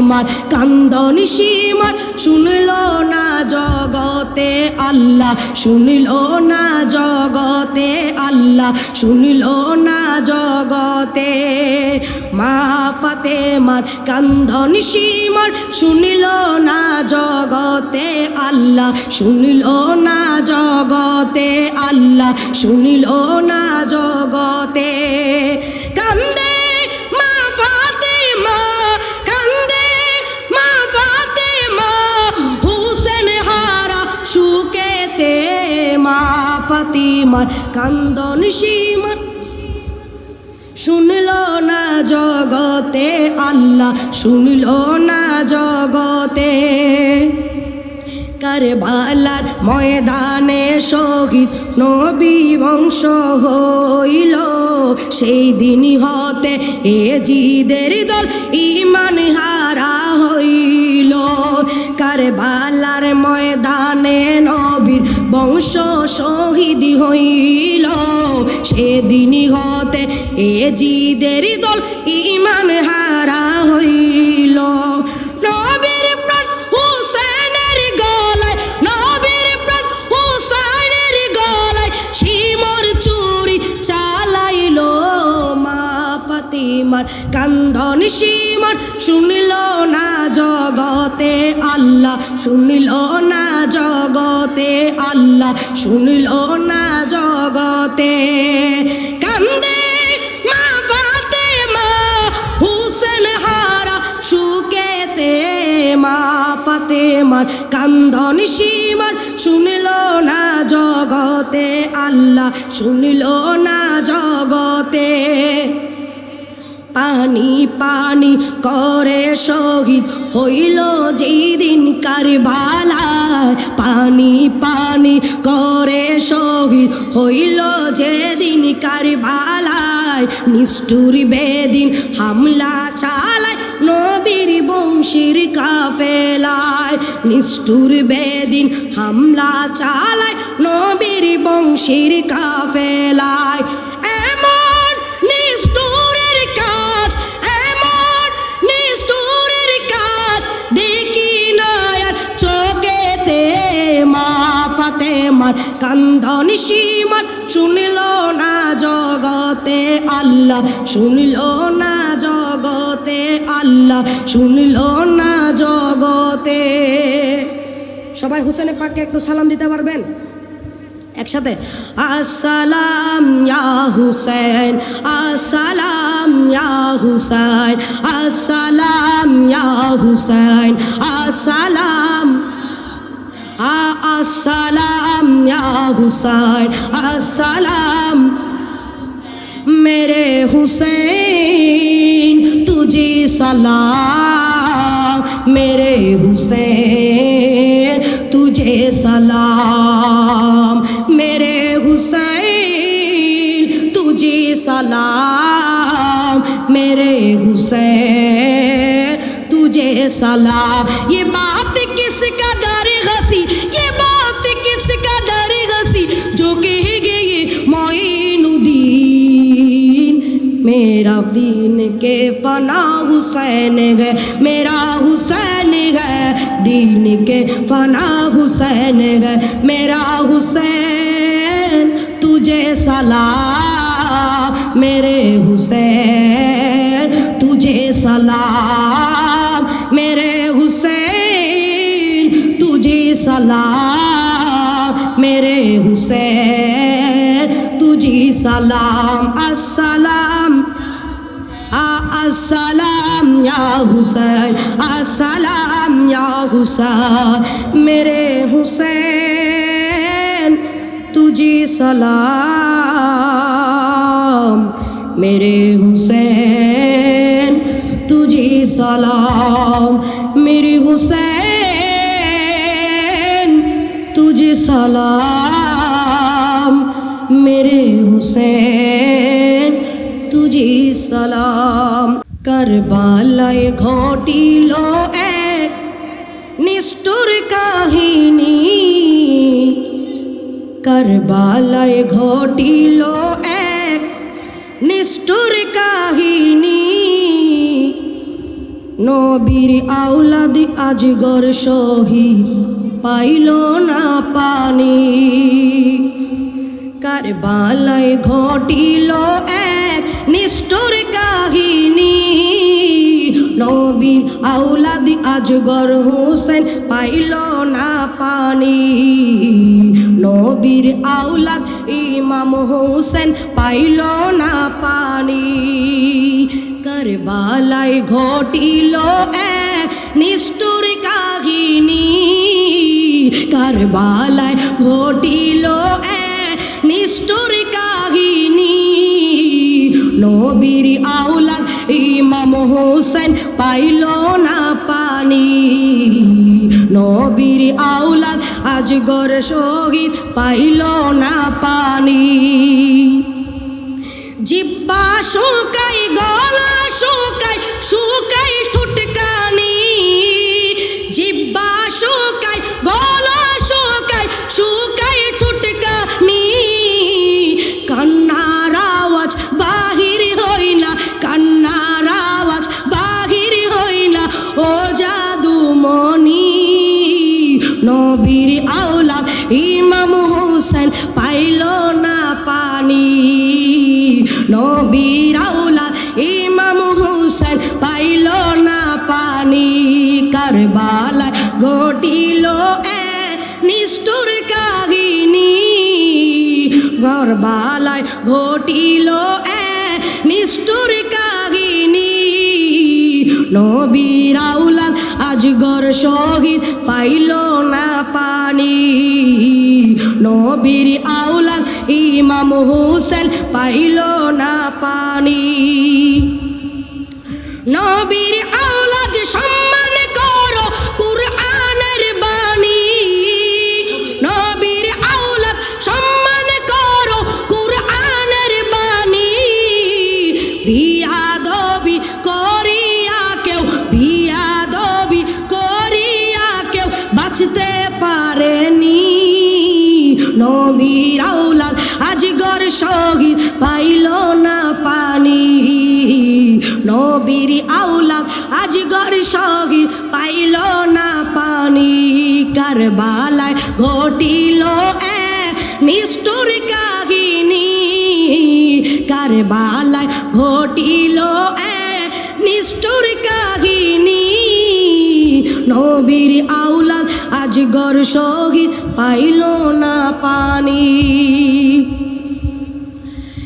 মার কান্দন সীমার শুনল না জগতে আল্লাহ, শুনল না জগতে আল্লাহ, শুনল না জগতে। মা ফাতেমার কান্দন সীমার শুনল না জগতে আল্লাহ, শুনল না জগতে আল্লাহ, শুনল না জগতে। কান্দে মা ফাতেমা, কান্দে মা ফাতেমা, হুসেন হারা সুকেতে। মা ফাতেমার কান্দন সীমার শুনল না জগতে আল্লাহ, শুনল না জগতে। কারবালার ময়দানে শহীদ নবী বংশ হইল, সেই দিন হতে এজিদের দল ঈমান হারা হইল। কারবালার ময়দানে নবীর বংশ শহীদ হইল, সেদিন হতে এজিদের দল ঈমান হারা হইল। নবীর প্রাণ হুসেনের গলায়, নবীর প্রাণ হুসেনের গলায় শিমর চুরি চালাইল। মা ফাতেমার কান্দন সীমার শুনল না জগতে আল্লাহ, শুনল না জগতে আল্লাহ, শুনল না জগতে। কান্দে মা ফাতেমা হুসেন হারা সুকেতে। মা ফাতেমার কান্দন সীমার শুনল না জগতে আল্লাহ, শুনল না জগতে। পানি পানি করে শহীদ হইল যেই দিন কারবালায়, পানি পানি করে শহীদ হইল যেদিন কারবালায়। নিষ্ঠুর বেদিন হামলা চালায় নবীর বংশীর কাফেলায়, নিষ্ঠুর বেদিন হামলা চালায় নবীর বংশীর কাফেলায়। এমন নিষ্ঠুরের কাজ, এমন নিষ্ঠুরের কাজ দেখি না আর চোখেতে। মা ফাতেমার কান্দন সীমার শুনল না জগতে আল্লাহ, শুনল না জগতে আল্লাহ, শুনল না জগতে। সবাই হুসেনের পাককে একটু সালাম দিতে পারবেন একসাথে? আসসালাম ইয়া হুসেন, আসসালাম ইয়া হুসেন, আসসালাম ইয়া হুসেন, আসসালাম। আসসালাম ইয়া হুসেন, আসসালাম। मेरे हुसैन तुझे सलाम, मेरे हुसैन तुझे सलाम, मेरे हुसैन तुझे सलाम, मेरे हुसैन तुझे सलाम। ये बात किस कदर हंसी, ये बात किस कदर हंसी, जो कह गए मोइनुद्दीन। मेरा दीन के फना हुसैन है, मेरा हुसैन है, दीन के फना हुसैन है, मेरा हुसैन तुझे सलाम, मेरे हुसैन तुझे सलाम, मेरे हुसैन तुझे सलाम, मेरे हुसैन तुझे सलाम। अस्सलाम अस्सलाम या हुसैन, अस्सलाम या हुसैन, मेरे हुसैन तुझे सलाम, मेरे हुसैन तुझे सलाम, मेरे हुसैन तुझे सलाम, मेरे हुसैन तुझे सलाम। কারবালায় ঘটিল এক নিষ্ঠুর কাহিনী, কারবালায় ঘটিল এক নিষ্ঠুর কাহিনী। নবীর আওলাদ আজগর শহীদ পাইল না পানি কারবালায় ঘটিল এক নিষ্ঠুর কাহিনী নবীর আওলাদ আজগর হোসেন পাইল না পানি নবীর আওলাদ ইমাম হোসেন পাইল না পানি কারবালায় ঘটিল এক নিষ্ঠুর কাহিনী কারবালায় ঘটিল এক নিষ্ঠুর কাহিনী নবীর আওলাদ ইমাম হোসেন পাইল না পানি নবীর আওলাদ আজগর শহীদ পাইল না পানি জিব্বা শুকাই গলা শুকাই শুকাই ঠুটকানি জিব্বা শুকাই গলা শুকাই শুকাই ঠুটকানি কান্নার আওয়াজ বাহির হই না কান্নার আওয়াজ বাহির হই না ও জাদুমণি নবীর আওলাদ ইমাম হোসেন পাইল না পানি নবীর আওলাদ ইমাম হোসেন পাইল না পানি কারবালায় ঘটিল এক নিষ্ঠুর কাহিনী কারবালায় ঘটিল এক নিষ্ঠুর কাহিনী নবীর আওলাদ আজগর শহীদ পাইল না পানি নবীর আওলাদ ইমাম হোসেন পাইল না পানি নবীর আওলাদ সম্মান করো কুরআনের বাণী নবীর আওলাদ সম্মান করো কুরআনের বাণী বিয়াদবি করিয়া কেউ বিয়াদবি করিয়া কেউ বাঁচতে পারেনি নবীর আওলাদ আজগর শহীদ পাইল না পানি নবীর আওলাদ আজগর শহীদ পাইল না পানি কারবালায় ঘটিল এক নিষ্ঠুর কাহিনী কারবালায় ঘটিল এক নিষ্ঠুর কাহিনী নবীর আওলাদ আজগর শহীদ পাইল না পানি